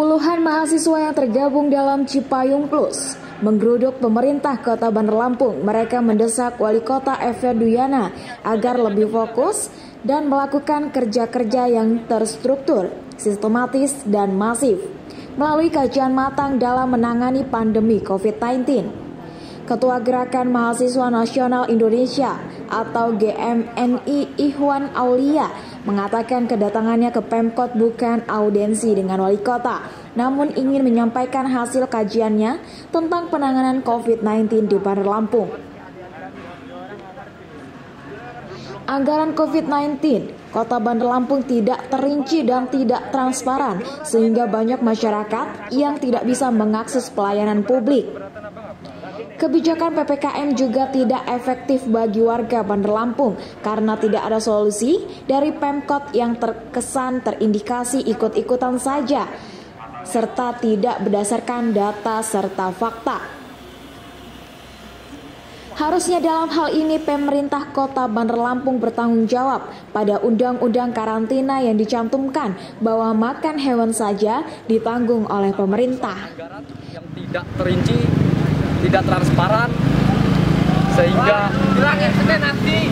Puluhan mahasiswa yang tergabung dalam Cipayung Plus menggeruduk pemerintah Kota Bandar Lampung. Mereka mendesak Wali Kota Eferduyana agar lebih fokus dan melakukan kerja-kerja yang terstruktur, sistematis, dan masif melalui kajian matang dalam menangani pandemi COVID-19. Ketua Gerakan Mahasiswa Nasional Indonesia atau GMNI Ihwan Aulia mengatakan kedatangannya ke Pemkot bukan audiensi dengan wali kota, namun ingin menyampaikan hasil kajiannya tentang penanganan COVID-19 di Bandar Lampung. Anggaran COVID-19 Kota Bandar Lampung tidak terinci dan tidak transparan, sehingga banyak masyarakat yang tidak bisa mengakses pelayanan publik. Kebijakan PPKM juga tidak efektif bagi warga Bandar Lampung karena tidak ada solusi dari Pemkot yang terkesan terindikasi ikut-ikutan saja serta tidak berdasarkan data serta fakta. Harusnya dalam hal ini pemerintah Kota Bandar Lampung bertanggung jawab pada undang-undang karantina yang dicantumkan bahwa makan hewan saja ditanggung oleh pemerintah. Yang tidak terinci, tidak transparan, sehingga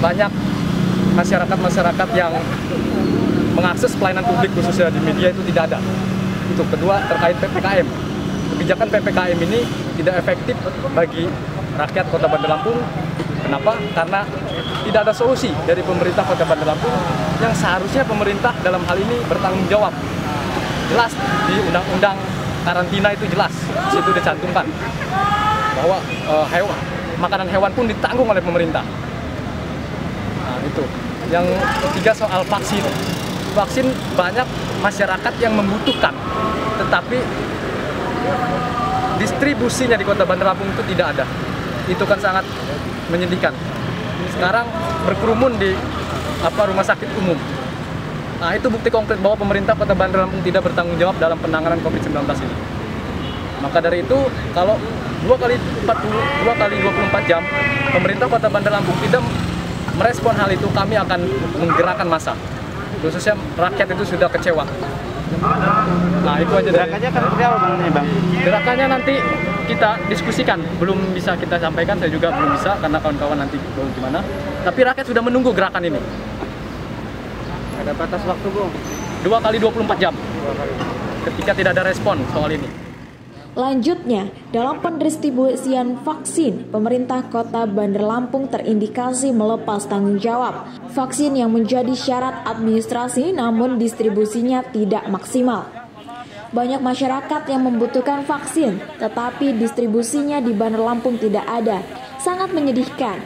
banyak masyarakat yang mengakses pelayanan publik khususnya di media itu tidak ada. Itu kedua, terkait PPKM. Kebijakan PPKM ini tidak efektif bagi rakyat Kota Bandar Lampung. Kenapa? Karena tidak ada solusi dari pemerintah Kota Bandar Lampung yang seharusnya pemerintah dalam hal ini bertanggung jawab. Jelas di undang-undang karantina itu jelas, di situ dicantumkan bahwa makanan hewan pun ditanggung oleh pemerintah. Nah, itu. Yang ketiga soal vaksin. Vaksin banyak masyarakat yang membutuhkan, tetapi distribusinya di Kota Bandar Lampung itu tidak ada. Itu kan sangat menyedihkan. Sekarang berkerumun di rumah sakit umum. Nah, itu bukti konkret bahwa pemerintah Kota Bandar Lampung tidak bertanggung jawab dalam penanganan COVID-19 ini. Maka dari itu, kalau 2 kali 24 jam pemerintah Kota Bandar Lampung tidak merespon hal itu, kami akan menggerakkan massa. Khususnya rakyat itu sudah kecewa. Nah, itu aja. Gerakannya kan seperti apa Bang? Gerakannya nanti kita diskusikan, belum bisa kita sampaikan, saya juga belum bisa karena kawan-kawan nanti gimana. Tapi rakyat sudah menunggu gerakan ini. Ada batas waktu, Bung? 2 kali 24 jam. Ketika tidak ada respon soal ini. Lanjutnya, dalam pendistribusian vaksin, pemerintah Kota Bandar Lampung terindikasi melepas tanggung jawab. Vaksin yang menjadi syarat administrasi namun distribusinya tidak maksimal. Banyak masyarakat yang membutuhkan vaksin, tetapi distribusinya di Bandar Lampung tidak ada. Sangat menyedihkan.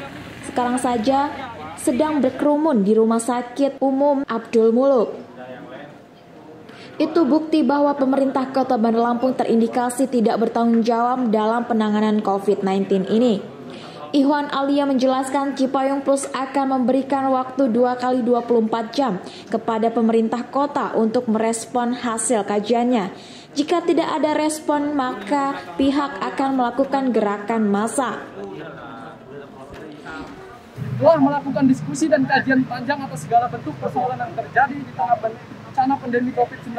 Sekarang saja sedang berkerumun di Rumah Sakit Umum Abdul Muluk. Itu bukti bahwa pemerintah Kota Bandar Lampung terindikasi tidak bertanggung jawab dalam penanganan COVID-19 ini. Ihwan Aulia menjelaskan Cipayung Plus akan memberikan waktu 2 kali 24 jam kepada pemerintah kota untuk merespon hasil kajiannya. Jika tidak ada respon, maka pihak akan melakukan gerakan massa. Telah melakukan diskusi dan kajian panjang atas segala bentuk persoalan yang terjadi di tengah bencana pandemi COVID-19.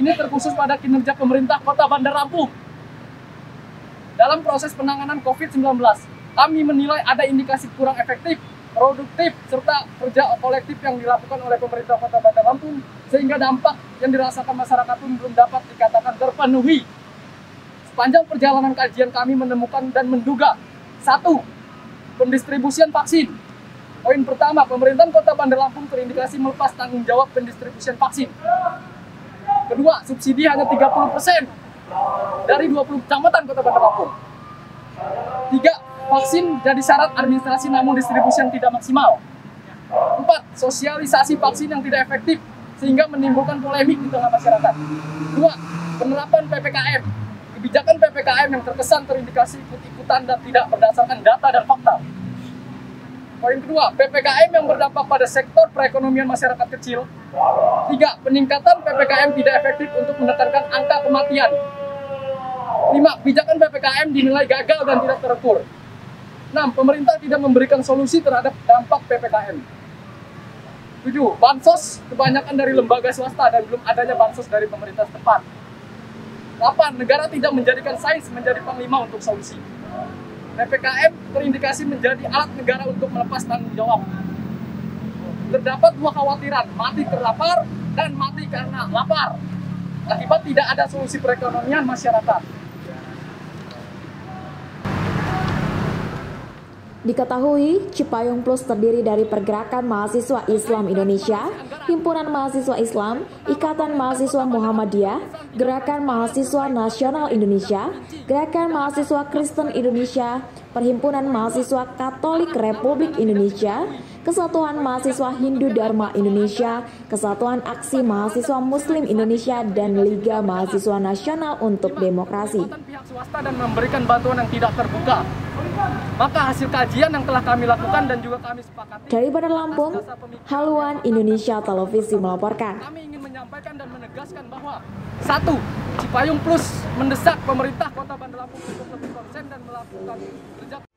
Ini terkhusus pada kinerja pemerintah Kota Bandar Lampung. Dalam proses penanganan COVID-19, kami menilai ada indikasi kurang efektif, produktif, serta kerja kolektif yang dilakukan oleh pemerintah Kota Bandar Lampung, sehingga dampak yang dirasakan masyarakat pun belum dapat dikatakan terpenuhi. Sepanjang perjalanan kajian kami menemukan dan menduga, 1. Pendistribusian vaksin. Poin pertama, pemerintahan Kota Bandar Lampung terindikasi melepas tanggung jawab pendistribusian vaksin. Kedua, subsidi hanya 30% dari 20 kecamatan Kota Bandar Lampung. 3, vaksin jadi syarat administrasi namun distribusi yang tidak maksimal. 4, sosialisasi vaksin yang tidak efektif sehingga menimbulkan polemik di tengah masyarakat. 2, penerapan PPKM. Kebijakan PPKM yang terkesan terindikasi ikut-ikutan dan tidak berdasarkan data dan fakta. Poin kedua, PPKM yang berdampak pada sektor perekonomian masyarakat kecil. 3, peningkatan PPKM tidak efektif untuk menekankan angka kematian. 5, kebijakan PPKM dinilai gagal dan tidak terukur. 6, pemerintah tidak memberikan solusi terhadap dampak PPKM. 7, bansos kebanyakan dari lembaga swasta dan belum adanya bansos dari pemerintah setempat. 8. Negara tidak menjadikan sains menjadi panglima untuk solusi. PPKM terindikasi menjadi alat negara untuk melepas tanggung jawab. Terdapat dua kekhawatiran, mati terlapar dan mati karena lapar, akibat tidak ada solusi perekonomian masyarakat. Diketahui, Cipayung Plus terdiri dari Pergerakan Mahasiswa Islam Indonesia, Himpunan Mahasiswa Islam, Ikatan Mahasiswa Muhammadiyah, Gerakan Mahasiswa Nasional Indonesia, Gerakan Mahasiswa Kristen Indonesia, Perhimpunan Mahasiswa Katolik Republik Indonesia, Kesatuan Mahasiswa Hindu Dharma Indonesia, Kesatuan Aksi Mahasiswa Muslim Indonesia, dan Liga Mahasiswa Nasional untuk Demokrasi. Pihak swasta dan memberikan bantuan yang tidak terbuka. Maka hasil kajian yang telah kami lakukan dan juga kami sepakati. Dari Bandar Lampung, Haluan Indonesia Televisi melaporkan. Kami ingin menyampaikan dan menegaskan bahwa 1. Cipayung Plus mendesak pemerintah Kota Bandar Lampung untuk lebih konsen dan melakukan kerja